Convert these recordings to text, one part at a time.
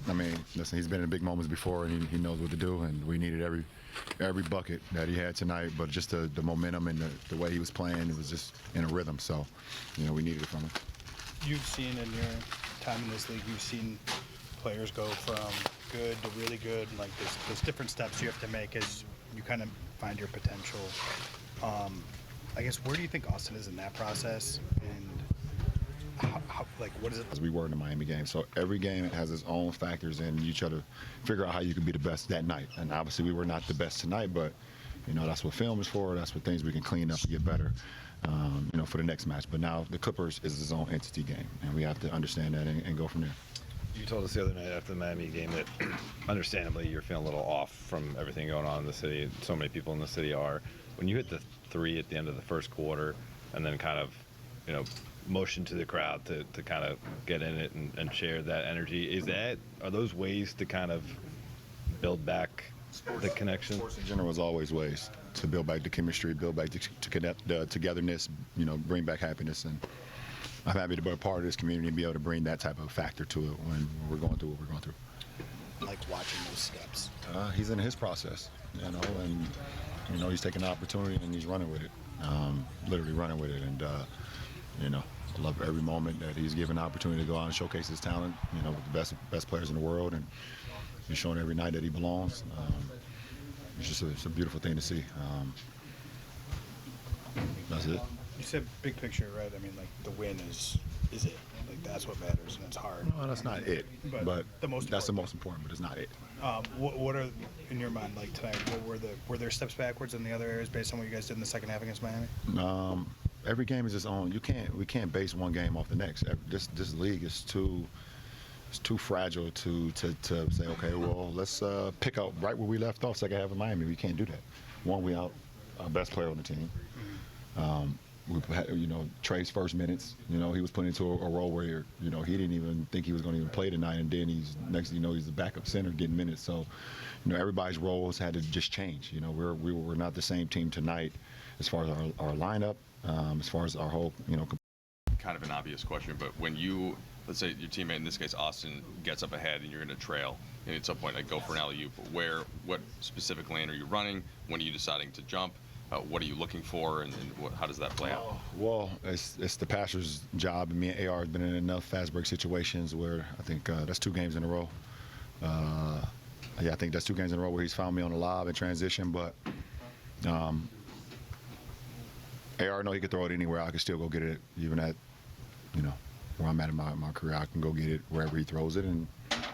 I mean, listen, he's been in big moments before, and he knows what to do, and we needed every bucket that he had tonight. But just the momentum and the way he was playing, it was just in a rhythm. So, we needed it from him. You've seen in your time in this league, you've seen players go from good to really good. Like there's different steps you have to make as you kind of find your potential. I guess where do you think Austin is in that process, and what is it? As we were in the Miami game, so every game has its own factors, and you try to figure out how you can be the best that night. And obviously, we were not the best tonight, but that's what film is for. That's what things we can clean up and get better, for the next match. But now the Clippers is its own entity game, and we have to understand that and go from there. You told us the other night after the Miami game that, understandably, you're feeling a little off from everything going on in the city. So many people in the city are. When you hit the three at the end of the first quarter, and then kind of, motion to the crowd to kind of get in it and share that energy, are those ways to kind of build back the connection? Sports in general is always ways to build back the chemistry, build back to connect the togetherness, bring back happiness. And I'm happy to be a part of this community and be able to bring that type of factor to it when we're going through what we're going through. Like watching those steps. He's in his process, and he's taking the opportunity and he's running with it, literally running with it. And I love every moment that he's given the opportunity to go out and showcase his talent, with the best players in the world, and he's showing every night that he belongs. It's a beautiful thing to see. That's it. You said big picture, right? I mean, like the win is it? Like that's what matters, and it's hard. No, that's not it. But that's the most important. But it's not it. What are in your mind like tonight? Were there steps backwards in the other areas based on what you guys did in the second half against Miami? Every game is its own. We can't base one game off the next. This league is too fragile to say, okay, well, let's pick up right where we left off second half of Miami. We can't do that. One, we out our best player on the team. We had, Trey's first minutes, he was put into a role where, he didn't even think he was going to even play tonight, and then next thing he's the backup center getting minutes. So, everybody's roles had to just change. We were not the same team tonight as far as our lineup, as far as our whole, Kind of an obvious question, but when let's say your teammate, in this case Austin, gets up ahead and you're in a trail, and at some point go for an alley-oop, what specific lane are you running? When are you deciding to jump? What are you looking for, and how does that play out? Well, it's the passer's job. Me and AR have been in enough fast break situations where I think that's 2 games in a row. I think that's 2 games in a row where he's found me on the lob and transition, but AR know he could throw it anywhere. I can still go get it, even at, where I'm at in my career. I can go get it wherever he throws it, and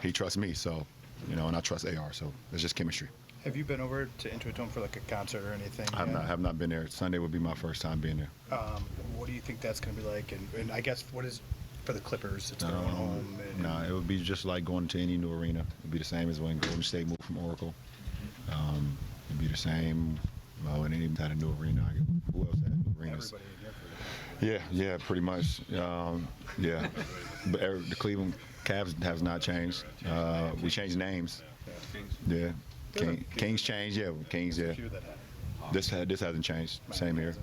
he trusts me, so, and I trust AR, so it's just chemistry. Have you been over to Intuit Dome for like a concert or anything? I have not been there. Sunday would be my first time being there. What do you think that's going to be like? And I guess what is for the Clippers? It's their own home. It would be just like going to any new arena. It'd be the same as when Golden State moved from Oracle. It'd be the same when any had a new arena. Who else had new arenas? Yeah, pretty much. Yeah, but the Cleveland Cavs has not changed. We changed names. Yeah. Kings changed, yeah. Kings, yeah. This hasn't changed. Same here.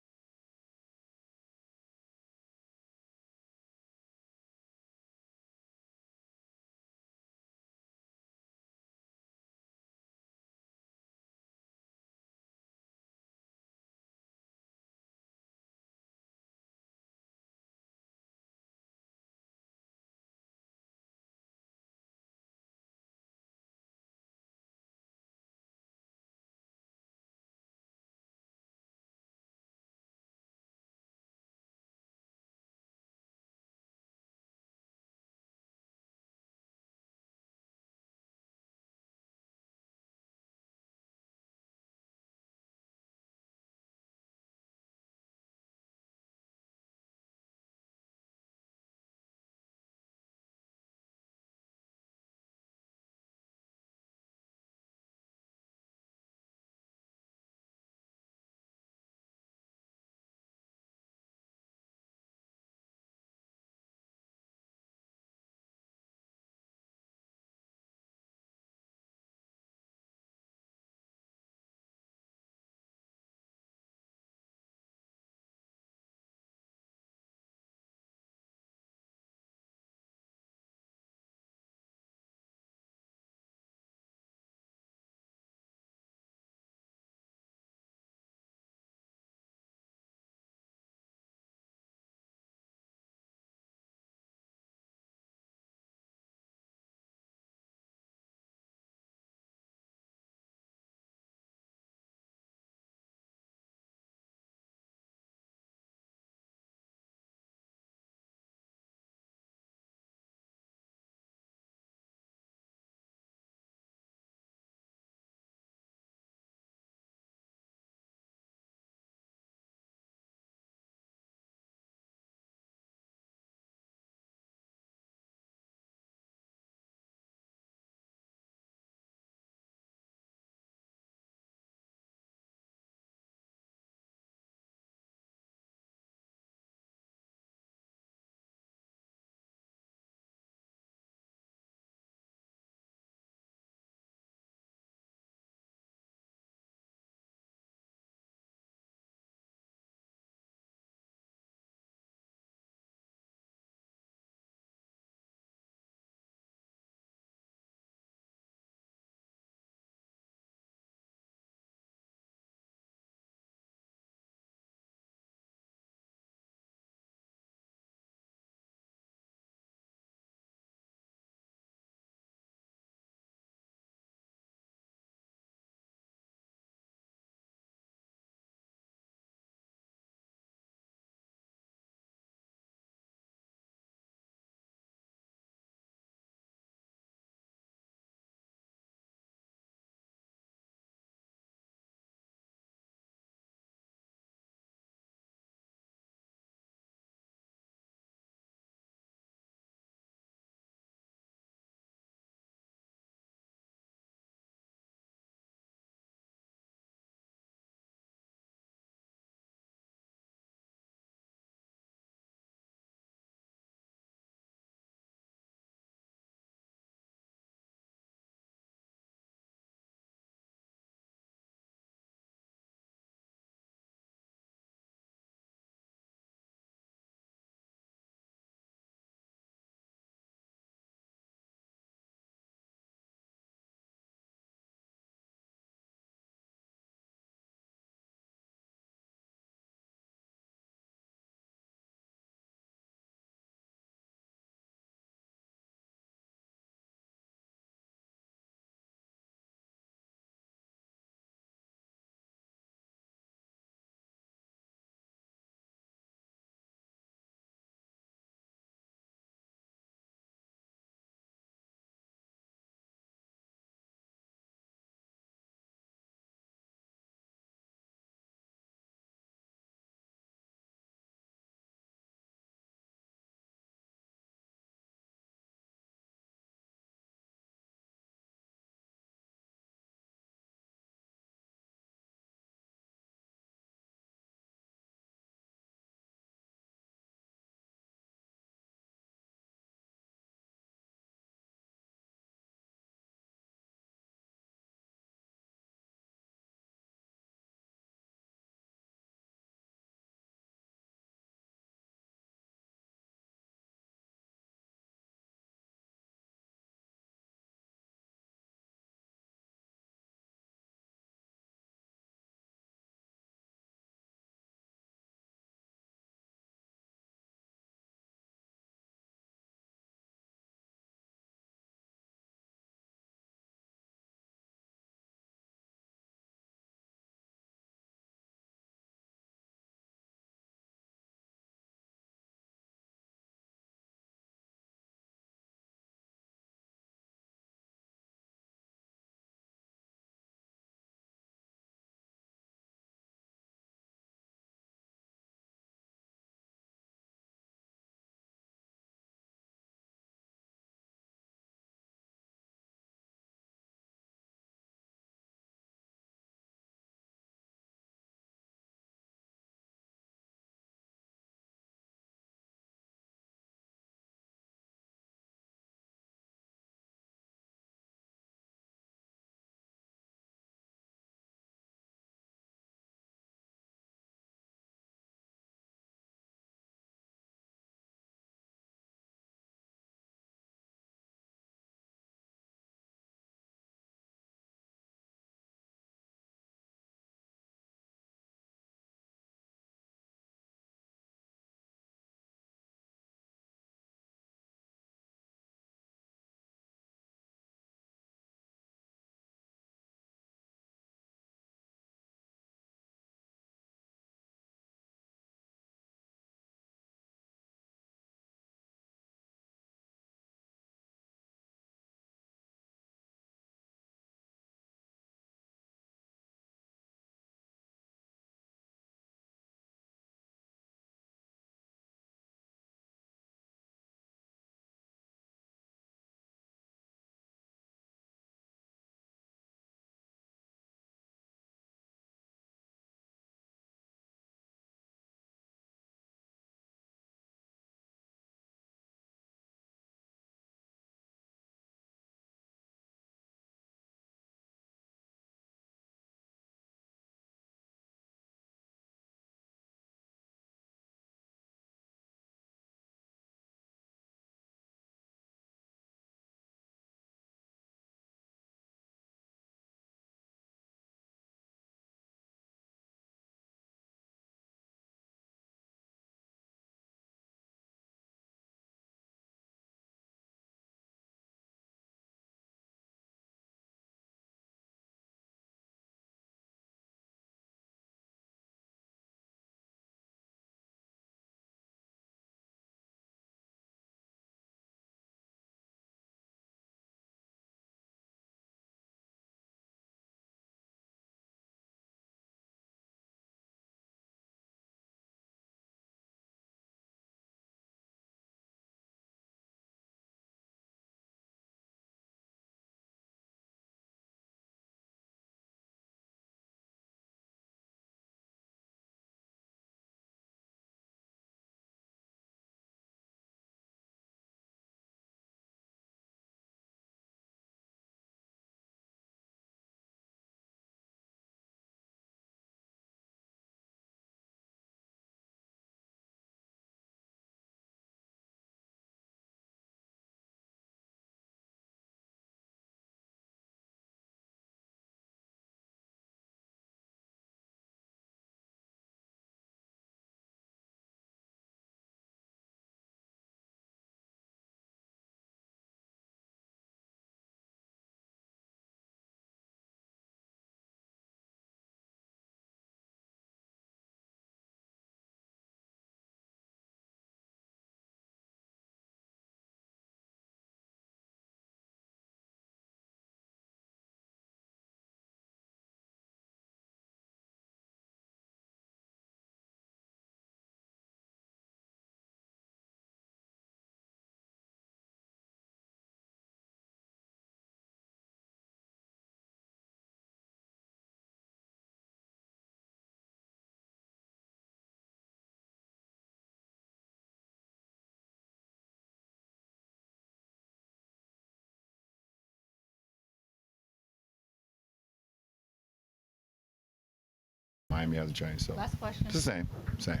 Miami hasn't changed. So Last question. it's the same, same.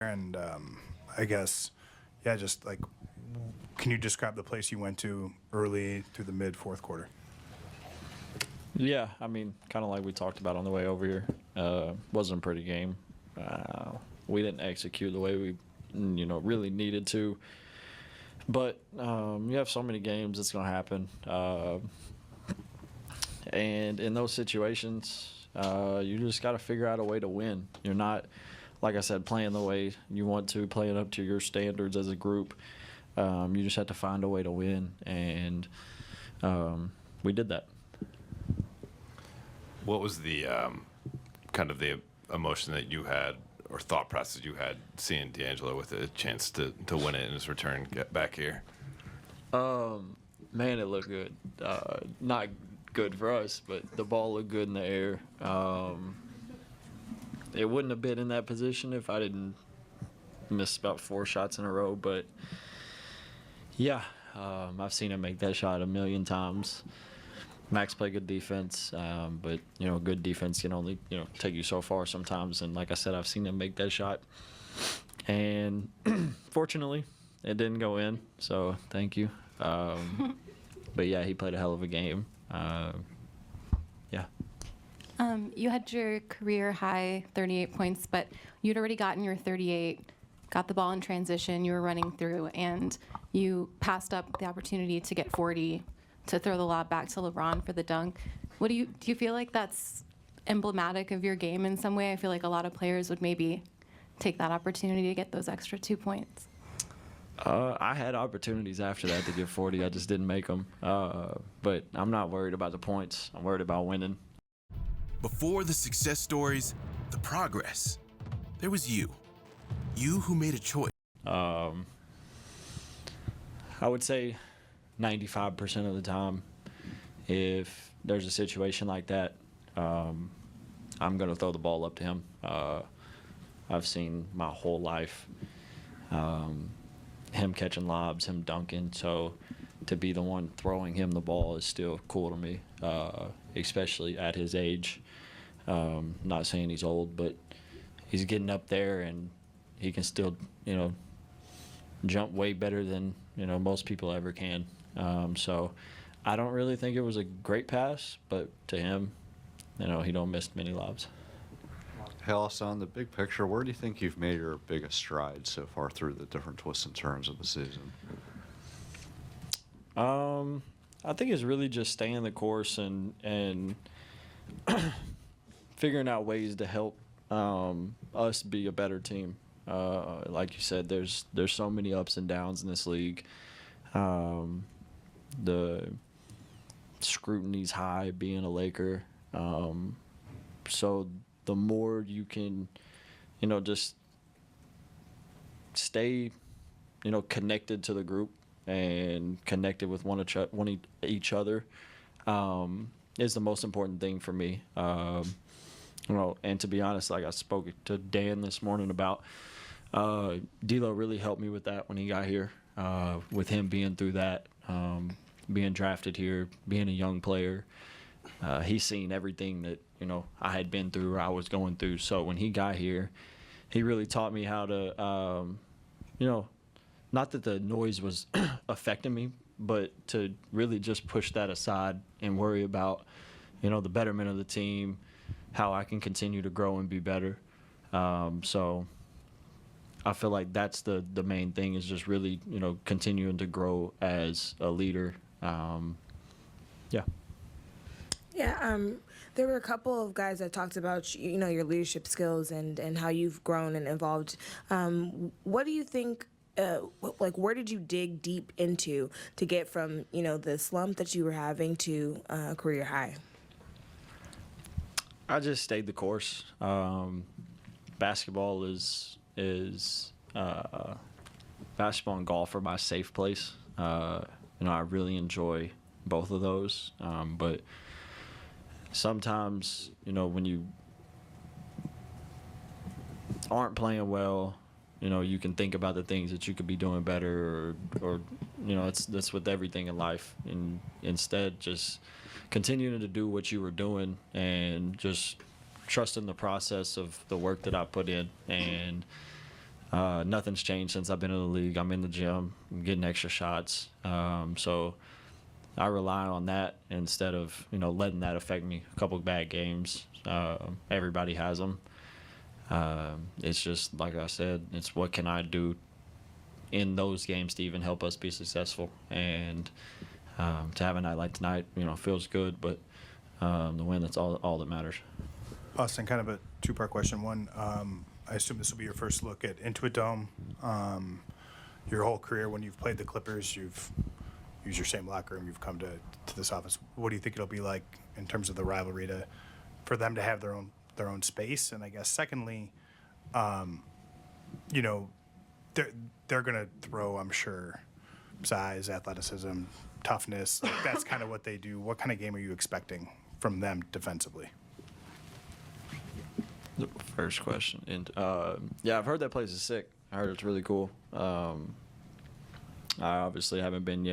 And I guess, yeah, just like, can you describe the place you went to early through the mid fourth quarter? Yeah, I mean, kind of like we talked about on the way over here. Wasn't a pretty game. We didn't execute the way we, really needed to. But you have so many games, it's going to happen. And in those situations, you just got to figure out a way to win. You're not, like I said, playing the way you want to, playing up to your standards as a group. You just have to find a way to win, and we did that. What was the kind of the emotion that you had or thought process you had seeing D'Angelo with a chance to win it in his return get back here? Man, it looked good. Not good for us, but the ball looked good in the air. It wouldn't have been in that position if I didn't miss about 4 shots in a row. But, yeah, I've seen him make that shot a million times. Max played good defense, but, good defense can only, take you so far sometimes. And like I said, I've seen him make that shot. And fortunately, it didn't go in, so thank you. But, yeah, he played a hell of a game. Yeah. You had your career high 38 points, but you'd already gotten your 38, got the ball in transition, you were running through, and you passed up the opportunity to get 40 to throw the lob back to LeBron for the dunk. Do you feel like that's emblematic of your game in some way? I feel like a lot of players would maybe take that opportunity to get those extra 2 points. I had opportunities after that to get 40. I just didn't make them. But I'm not worried about the points. I'm worried about winning. Before the success stories, the progress, there was you. You who made a choice. I would say 95% of the time, if there's a situation like that, I'm going to throw the ball up to him. I've seen my whole life him catching lobs, him dunking. So to be the one throwing him the ball is still cool to me, especially at his age. Not saying he's old, but he's getting up there and he can still, jump way better than, most people ever can. So I don't really think it was a great pass, but to him, he don't miss many lobs. Hey, Hassan, the big picture, where do you think you've made your biggest strides so far through the different twists and turns of the season? I think it's really just staying the course and figuring out ways to help us be a better team. Like you said, there's so many ups and downs in this league. The scrutiny's high being a Laker. So the more you can, just stay, connected to the group and connected with each other is the most important thing for me. And to be honest, like I spoke to Dan this morning about, D'Lo really helped me with that when he got here, with him being through that, being drafted here, being a young player. He's seen everything that, I had been through or I was going through. So when he got here, he really taught me how to, not that the noise was affecting me, but to really just push that aside and worry about, the betterment of the team, how I can continue to grow and be better. So I feel like that's the main thing is just really, continuing to grow as a leader. Yeah. Yeah, there were a couple of guys that talked about, your leadership skills and how you've grown and evolved. What do you think, where did you dig deep into to get from, the slump that you were having to career high? I just stayed the course. Basketball is basketball and golf are my safe place. I really enjoy both of those, but sometimes, when you aren't playing well, you can think about the things that you could be doing better, or that's with everything in life. And instead, just continuing to do what you were doing and just trusting the process of the work that I put in. And nothing's changed since I've been in the league. I'm in the gym, I'm getting extra shots. So I rely on that instead of letting that affect me. A couple of bad games, everybody has them. It's just like I said, it's what can I do in those games to even help us be successful. And to have a night like tonight, feels good. But the win, that's all that matters. Austin, kind of a two-part question. One, I assume this will be your first look at Intuit Dome. Your whole career, when you've played the Clippers, you've used your same locker room. You've come to this office. What do you think it'll be like in terms of the rivalry for them to have their own space? And I guess secondly, they're going to throw, I'm sure, size, athleticism, toughness. Like, that's kind of what they do. What kind of game are you expecting from them defensively? The first question. And yeah, I've heard that place is sick. I heard it's really cool. I obviously haven't been yet.